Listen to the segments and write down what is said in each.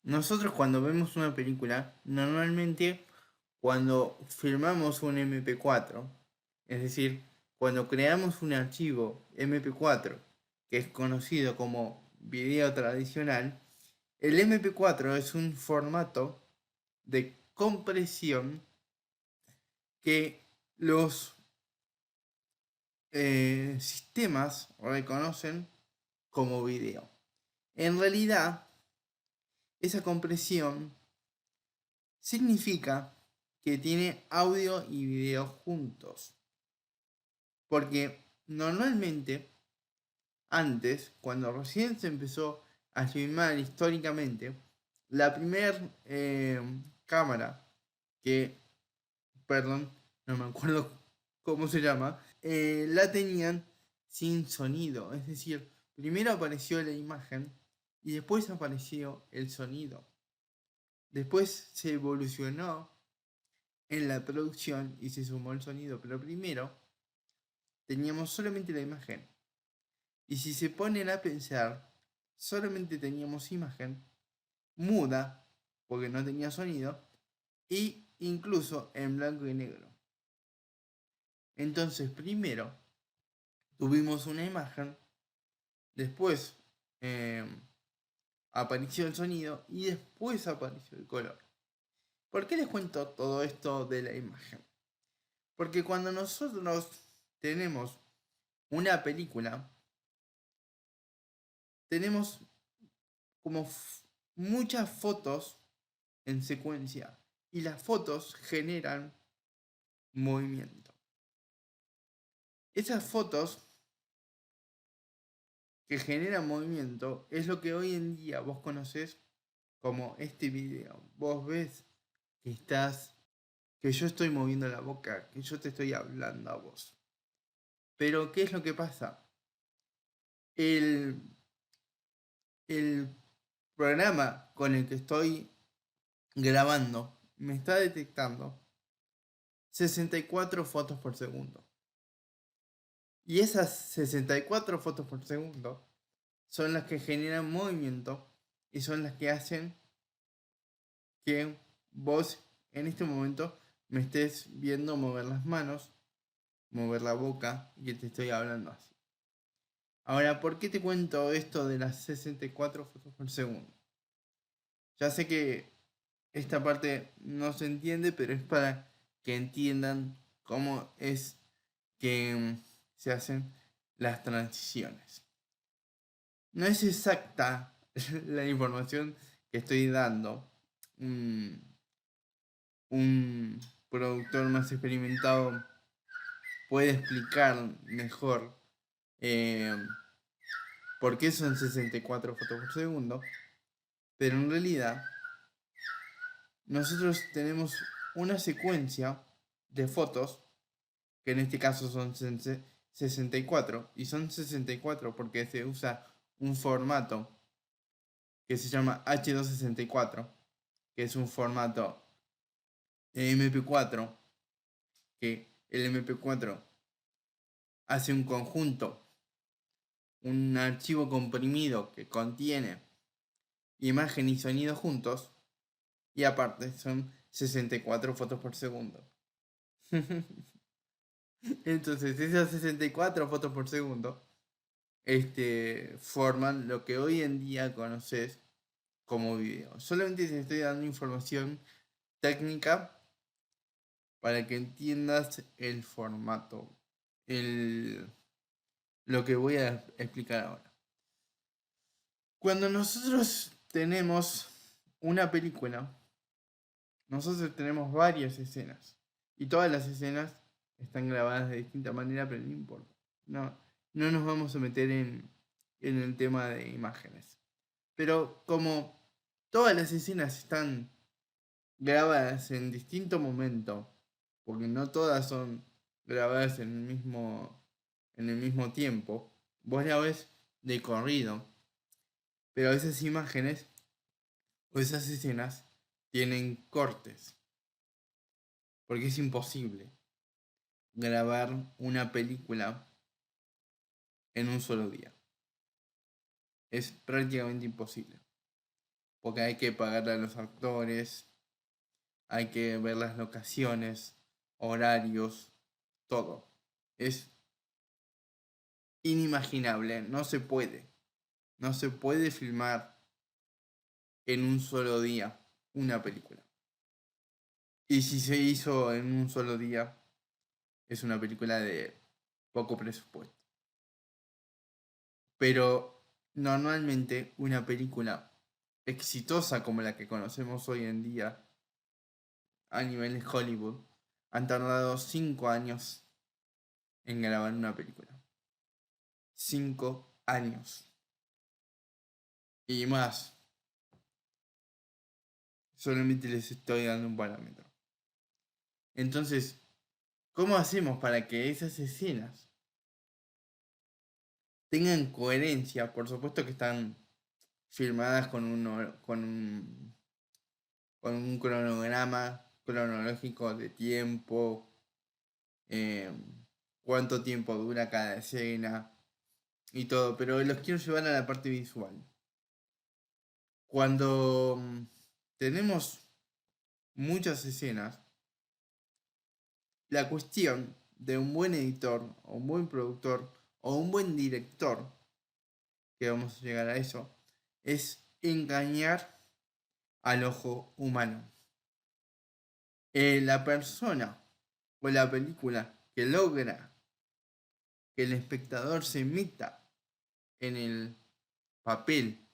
Nosotros cuando vemos una película, normalmente cuando filmamos un MP4, es decir, cuando creamos un archivo MP4, que es conocido como video tradicional, el MP4 es un formato de compresión que los sistemas reconocen como video. En realidad, esa compresión significa que tiene audio y video juntos. Porque normalmente, antes, cuando recién se empezó a filmar históricamente, la primera cámara que, perdón, no me acuerdo cómo se llama, la tenían sin sonido. Es decir, primero apareció la imagen y después apareció el sonido. Después se evolucionó en la producción y se sumó el sonido, pero primero teníamos solamente la imagen. Y si se ponen a pensar, solamente teníamos imagen muda, porque no tenía sonido, y incluso en blanco y negro. Entonces, primero tuvimos una imagen, después eh, apareció el sonido y después apareció el color. ¿Por qué les cuento todo esto de la imagen? Porque cuando nosotros tenemos una película, tenemos como muchas fotos en secuencia y las fotos generan movimiento. Esas fotos que generan movimiento es lo que hoy en día vos conocés como este video. Vos ves que que yo estoy moviendo la boca, que yo te estoy hablando a vos. Pero ¿qué es lo que pasa? El, el programa con el que estoy grabando me está detectando 64 fotos por segundo. Y esas 64 fotos por segundo son las que generan movimiento y son las que hacen que vos en este momento me estés viendo mover las manos, mover la boca y que te estoy hablando así. Ahora, ¿por qué te cuento esto de las 64 fotos por segundo? Ya sé que esta parte no se entiende, pero es para que entiendan cómo es que se hacen las transiciones. No es exacta la información que estoy dando. Un productor más experimentado puede explicar mejor eh, por qué son 64 fotos por segundo, pero en realidad nosotros tenemos una secuencia de fotos, que en este caso son 64, y son 64 porque se usa un formato que se llama H264, que es un formato MP4, que el MP4 hace un conjunto, un archivo comprimido que contiene imagen y sonido juntos, y aparte son 64 fotos por segundo. Entonces esas 64 fotos por segundo forman lo que hoy en día conoces como video. Solamente te estoy dando información técnica para que entiendas el formato, el, lo que voy a explicar ahora. Cuando nosotros tenemos una película, nosotros tenemos varias escenas. Y todas las escenas están grabadas de distinta manera, pero no importa. No, no nos vamos a meter en el tema de imágenes. Pero como todas las escenas están grabadas en distinto momento, porque no todas son grabadas en el mismo tiempo, vos la ves de corrido. Pero esas imágenes o esas escenas tienen cortes, porque es imposible grabar una película en un solo día. Es prácticamente imposible. porque hay que pagarle a los actores, hay que ver las locaciones, horarios, todo. Es inimaginable, no se puede. No se puede filmar en un solo día una película. Y si se hizo en un solo día, es una película de poco presupuesto. Pero normalmente una película exitosa como la que conocemos hoy en día a nivel de Hollywood han tardado 5 años en grabar una película. 5 años. Y más. Solamente les estoy dando un parámetro. Entonces, ¿cómo hacemos para que esas escenas tengan coherencia? Por supuesto que están filmadas con un cronograma cronológico de tiempo, eh, cuánto tiempo dura cada escena y todo, pero los quiero llevar a la parte visual. Cuando tenemos muchas escenas, la cuestión de un buen editor o un buen productor o un buen director, que vamos a llegar a eso, es engañar al ojo humano. La persona o la película que logra que el espectador se meta en el papel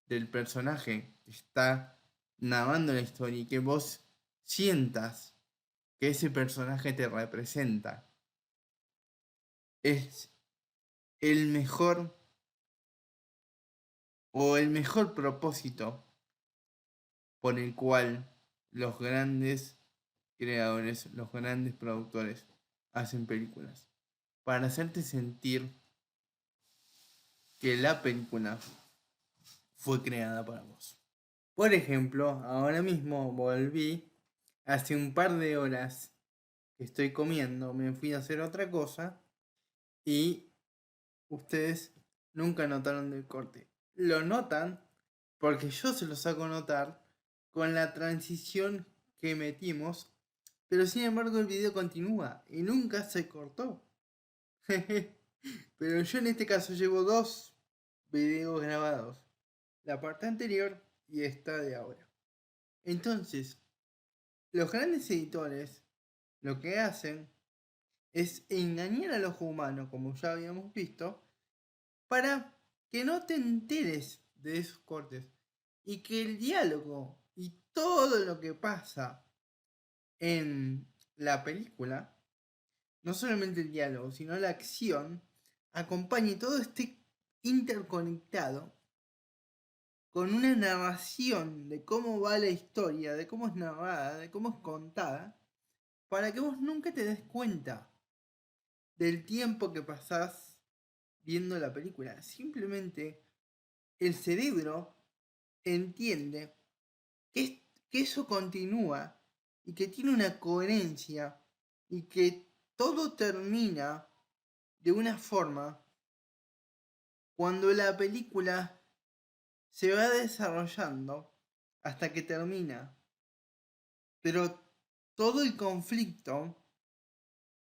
del personaje que está narrando la historia y que vos sientas que ese personaje te representa, es el mejor el mejor propósito por el cual los grandes creadores, los grandes productores hacen películas. Para hacerte sentir que la película fue creada para vos. Por ejemplo, ahora mismo volví, hace un par de horas que estoy comiendo, me fui a hacer otra cosa y ustedes nunca notaron del corte. Lo notan porque yo se los hago notar con la transición que metimos, pero sin embargo el video continúa y nunca se cortó. Pero yo en este caso llevo 2 videos grabados, la parte anterior y esta de ahora. Entonces, los grandes editores lo que hacen es engañar al ojo humano, como ya habíamos visto, para que no te enteres de esos cortes y que el diálogo y todo lo que pasa en la película, no solamente el diálogo, sino la acción, acompañe todo este interconectado con una narración de cómo va la historia, de cómo es narrada, de cómo es contada, para que vos nunca te des cuenta del tiempo que pasás viendo la película. Simplemente el cerebro entiende que eso continúa y que tiene una coherencia y que todo termina de una forma cuando la película se va desarrollando hasta que termina. Pero todo el conflicto,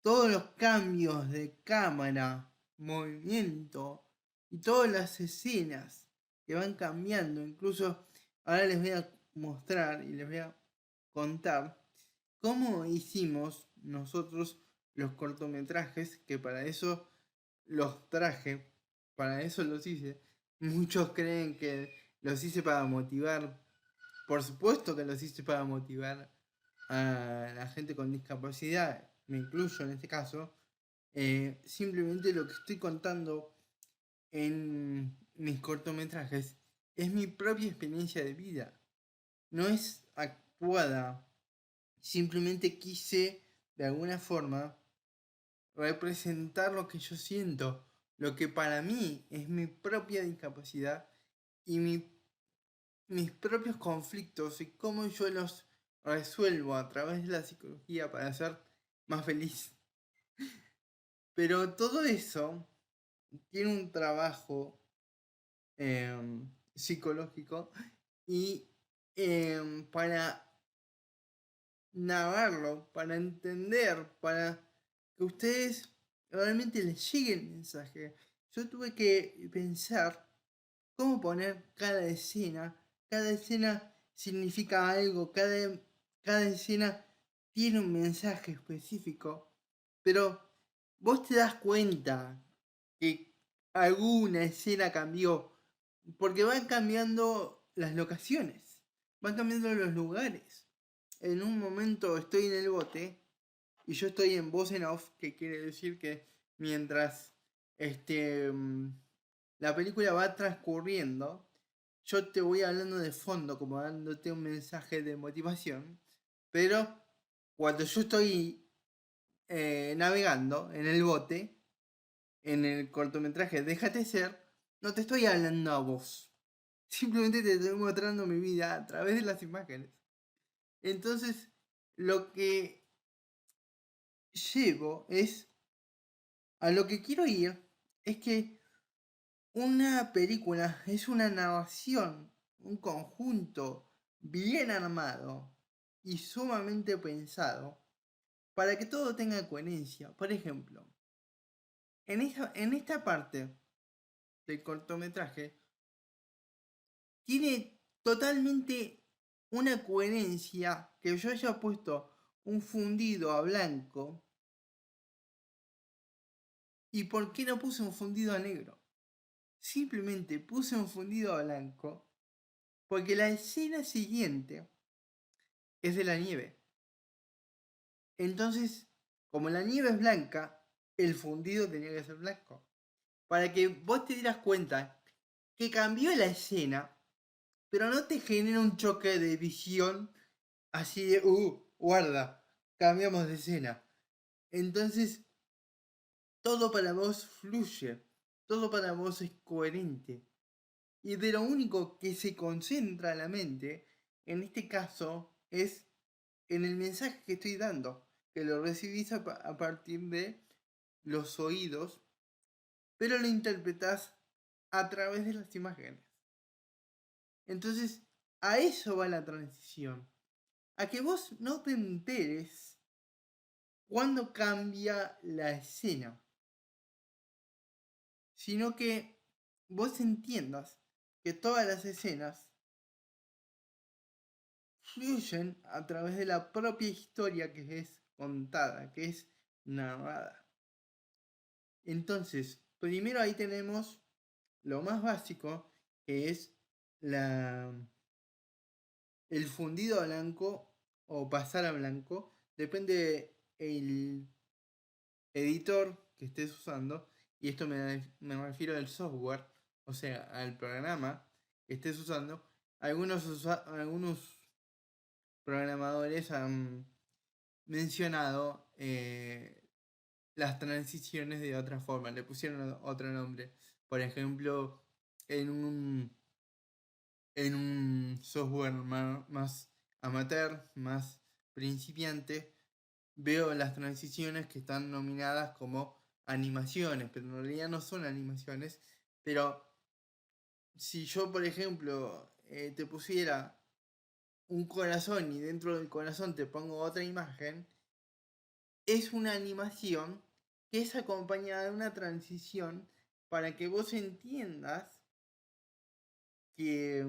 todos los cambios de cámara, movimiento y todas las escenas que van cambiando, incluso ahora les voy a mostrar y les voy a contar cómo hicimos nosotros los cortometrajes, que para eso los traje, para eso los hice. Muchos creen que los hice para motivar, por supuesto que los hice para motivar a la gente con discapacidad, me incluyo en este caso. Simplemente lo que estoy contando en mis cortometrajes es mi propia experiencia de vida, no es actuada. Simplemente quise, de alguna forma, representar lo que yo siento, lo que para mí es mi propia discapacidad y mis propios conflictos y cómo yo los resuelvo a través de la psicología para ser más feliz. Pero todo eso tiene un trabajo psicológico y para narrarlo, para entender, para que ustedes realmente les llegue el mensaje. Yo tuve que pensar cómo poner cada escena significa algo, cada escena tiene un mensaje específico, pero vos te das cuenta que alguna escena cambió, porque van cambiando las locaciones, van cambiando los lugares. En un momento estoy en el bote y yo estoy en voz en off, que quiere decir que mientras la película va transcurriendo, yo te voy hablando de fondo, como dándote un mensaje de motivación, pero cuando yo estoy navegando en el bote, en el cortometraje Déjate Ser, no te estoy hablando a vos. Simplemente te estoy mostrando mi vida a través de las imágenes. Entonces, lo que llevo es, a lo que quiero ir, es que una película es una narración, un conjunto bien armado y sumamente pensado para que todo tenga coherencia. Por ejemplo, en esta parte del cortometraje tiene totalmente una coherencia que yo haya puesto un fundido a blanco. ¿Y por qué no puse un fundido a negro? Simplemente puse un fundido a blanco porque la escena siguiente es de la nieve. Entonces, como la nieve es blanca, el fundido tenía que ser blanco. Para que vos te dieras cuenta que cambió la escena, pero no te genera un choque de visión así de, guarda, cambiamos de escena. Entonces, todo para vos fluye, todo para vos es coherente. Y de lo único que se concentra la mente, en este caso, es en el mensaje que estoy dando, que lo recibís a partir de los oídos, pero lo interpretás a través de las imágenes. Entonces, a eso va la transición. A que vos no te enteres cuando cambia la escena, sino que vos entiendas que todas las escenas fluyen a través de la propia historia que es contada, que es narrada. Entonces, primero ahí tenemos lo más básico, que es el fundido a blanco o pasar a blanco. Depende el editor que estés usando, y esto me refiero al software, o sea, al programa que estés usando. Algunos programadores han mencionado las transiciones de otra forma, le pusieron otro nombre. Por ejemplo, en un software más amateur, más principiante, veo las transiciones que están nominadas como animaciones, pero en realidad no son animaciones. Pero si yo, por ejemplo, te pusiera un corazón y dentro del corazón te pongo otra imagen, es una animación que es acompañada de una transición para que vos entiendas que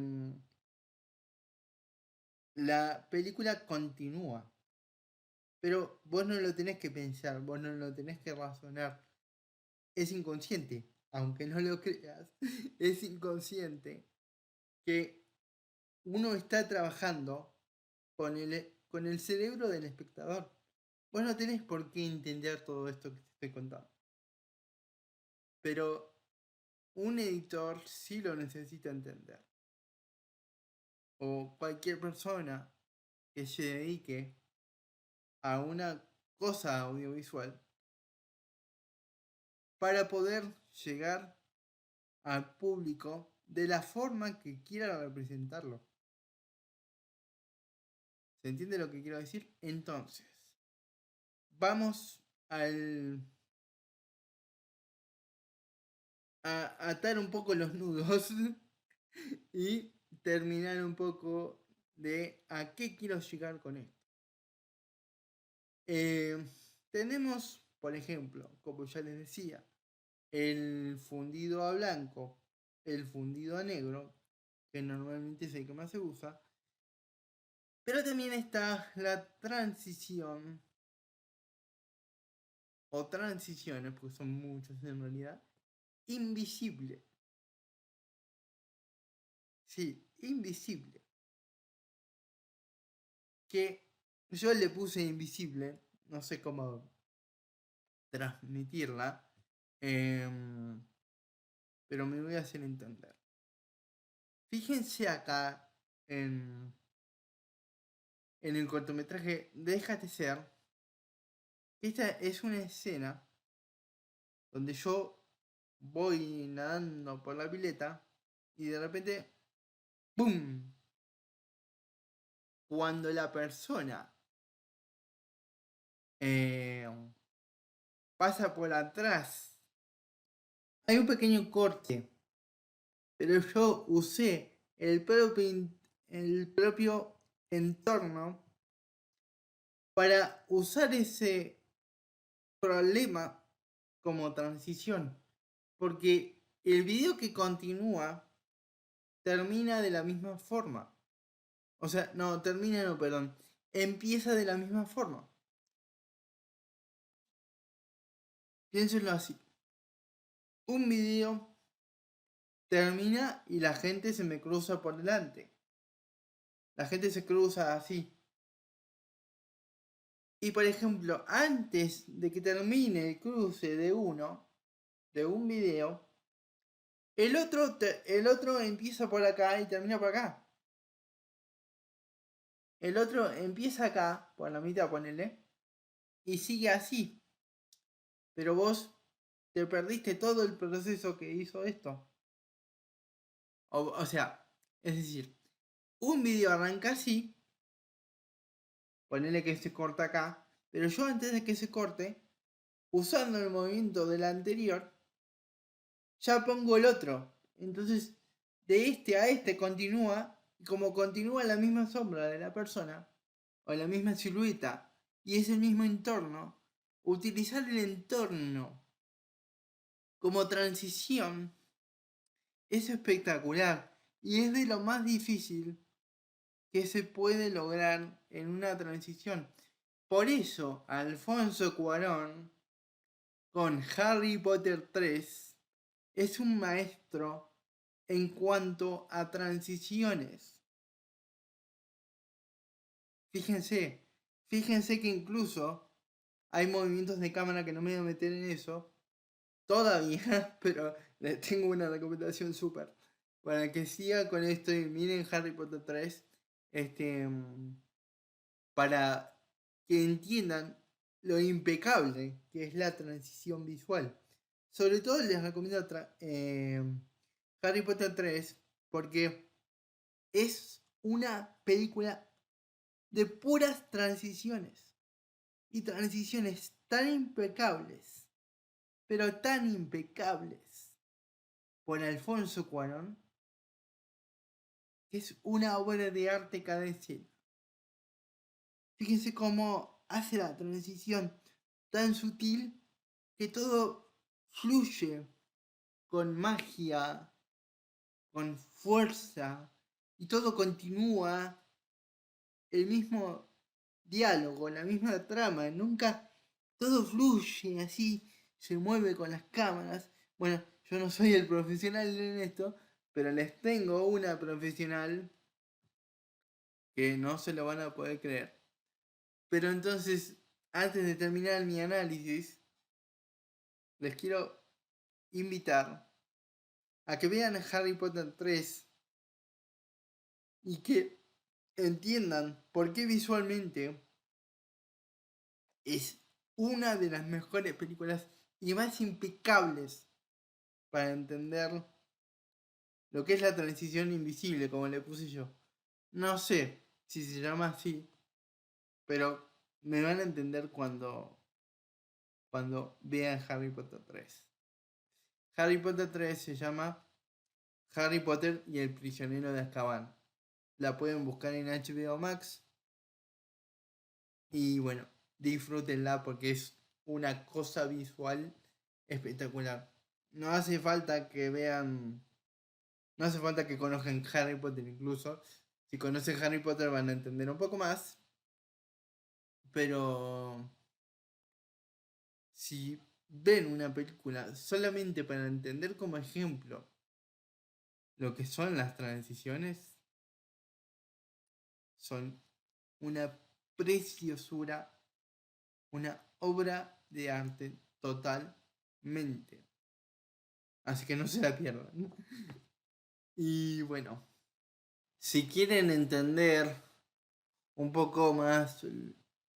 la película continúa. Pero vos no lo tenés que pensar, vos no lo tenés que razonar. Es inconsciente, aunque no lo creas, es inconsciente que uno está trabajando con el cerebro del espectador. Vos no tenés por qué entender todo esto que te estoy contando. Pero un editor sí lo necesita entender. O cualquier persona que se dedique a una cosa audiovisual para poder llegar al público de la forma que quiera representarlo. ¿Se entiende lo que quiero decir? Entonces, vamos a atar un poco los nudos y terminar un poco de a qué quiero llegar con esto. Tenemos, por ejemplo, como ya les decía, el fundido a blanco, el fundido a negro, que normalmente es el que más se usa, pero también está la transición, o transiciones, porque son muchas en realidad, invisible. Sí, invisible. Que yo le puse invisible, no sé cómo transmitirla, pero me voy a hacer entender. Fíjense acá en el cortometraje Déjate ser. Esta es una escena donde yo voy nadando por la pileta y de repente, ¡pum! Cuando la persona pasa por atrás, hay un pequeño corte, pero yo usé el propio entorno para usar ese problema como transición, porque el video que continúa termina de la misma forma. O sea, no, termina no, perdón. Empieza de la misma forma. Piénsenlo así. Un video termina y la gente se me cruza por delante. La gente se cruza así. Y por ejemplo, antes de que termine el cruce de un video, el otro empieza por acá y termina por acá. El otro empieza acá, por la mitad, ponele, y sigue así. Pero vos te perdiste todo el proceso que hizo esto. O sea, es decir, un video arranca así, ponele que se corta acá, pero yo antes de que se corte, usando el movimiento del anterior, ya pongo el otro. Entonces, de este a este continúa, y como continúa la misma sombra de la persona, o la misma silueta, y es el mismo entorno, utilizar el entorno como transición es espectacular y es de lo más difícil que se puede lograr en una transición. Por eso, Alfonso Cuarón, con Harry Potter 3, es un maestro en cuanto a transiciones. Fíjense que incluso hay movimientos de cámara que no me voy a meter en eso todavía, pero les tengo una recomendación súper. Para que siga con esto y miren Harry Potter 3, para que entiendan lo impecable que es la transición visual. Sobre todo les recomiendo Harry Potter 3 porque es una película de puras transiciones. Y transiciones tan impecables, pero tan impecables, por Alfonso Cuarón, que es una obra de arte cada escena. Fíjense cómo hace la transición tan sutil que todo fluye con magia, con fuerza, y todo continúa el mismo diálogo, la misma trama, nunca todo fluye así, se mueve con las cámaras. Bueno, yo no soy el profesional en esto, pero les tengo una profesional que no se lo van a poder creer. Pero entonces, antes de terminar mi análisis, les quiero invitar a que vean Harry Potter 3 y que entiendan por qué visualmente es una de las mejores películas y más impecables para entender lo que es la transición invisible, como le puse yo. No sé si se llama así, pero me van a entender cuando vean Harry Potter 3. Harry Potter 3 se llama Harry Potter y el prisionero de Azkaban. La pueden buscar en HBO Max. Y bueno, disfrútenla porque es una cosa visual espectacular. No hace falta que vean, no hace falta que conozcan Harry Potter incluso. Si conocen Harry Potter van a entender un poco más. Pero si ven una película solamente para entender como ejemplo lo que son las transiciones, son una preciosura, una obra de arte totalmente. Así que no se la pierdan. Y bueno, si quieren entender un poco más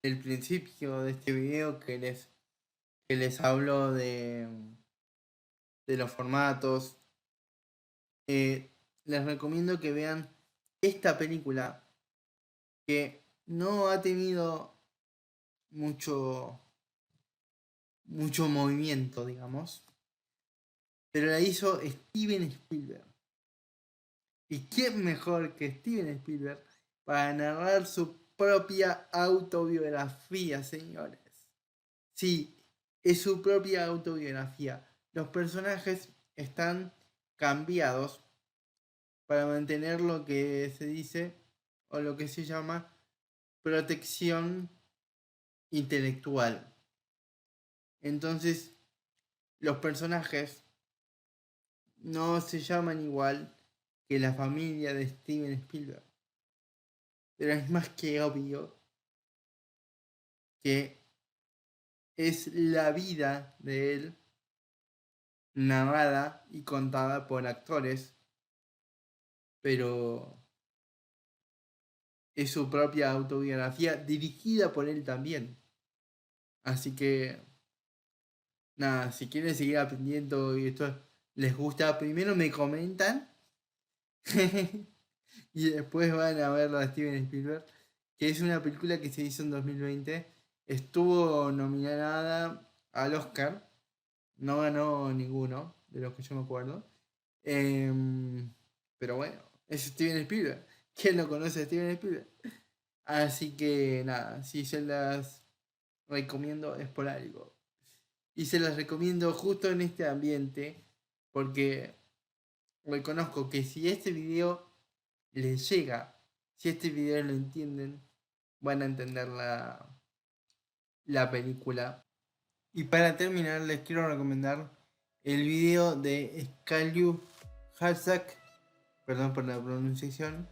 el principio de este video que les hablo de los formatos, les recomiendo que vean esta película que no ha tenido mucho movimiento, digamos, pero la hizo Steven Spielberg. ¿Y quién mejor que Steven Spielberg para narrar su propia autobiografía, señores? Sí, es su propia autobiografía. Los personajes están cambiados para mantener lo que se dice o lo que se llama protección intelectual. Entonces, los personajes no se llaman igual que la familia de Steven Spielberg. Pero es más que obvio que es la vida de él narrada y contada por actores, pero es su propia autobiografía dirigida por él también. Así que, nada, si quieren seguir aprendiendo y esto les gusta, primero me comentan y después van a ver la de Steven Spielberg, que es una película que se hizo en 2020. Estuvo nominada al Oscar, no ganó ninguno de los que yo me acuerdo. Pero bueno, es Steven Spielberg. ¿Quién no conoce a Steven Spielberg? Así que nada, si se las recomiendo es por algo. Y se las recomiendo justo en este ambiente porque reconozco que si este video les llega, si este video lo entienden, van a entender la película. Y para terminar les quiero recomendar el video de Skalju Hasek, perdón por la pronunciación,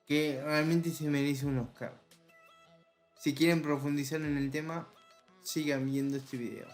que realmente se merece un Oscar. Si quieren profundizar en el tema, sigan viendo este video.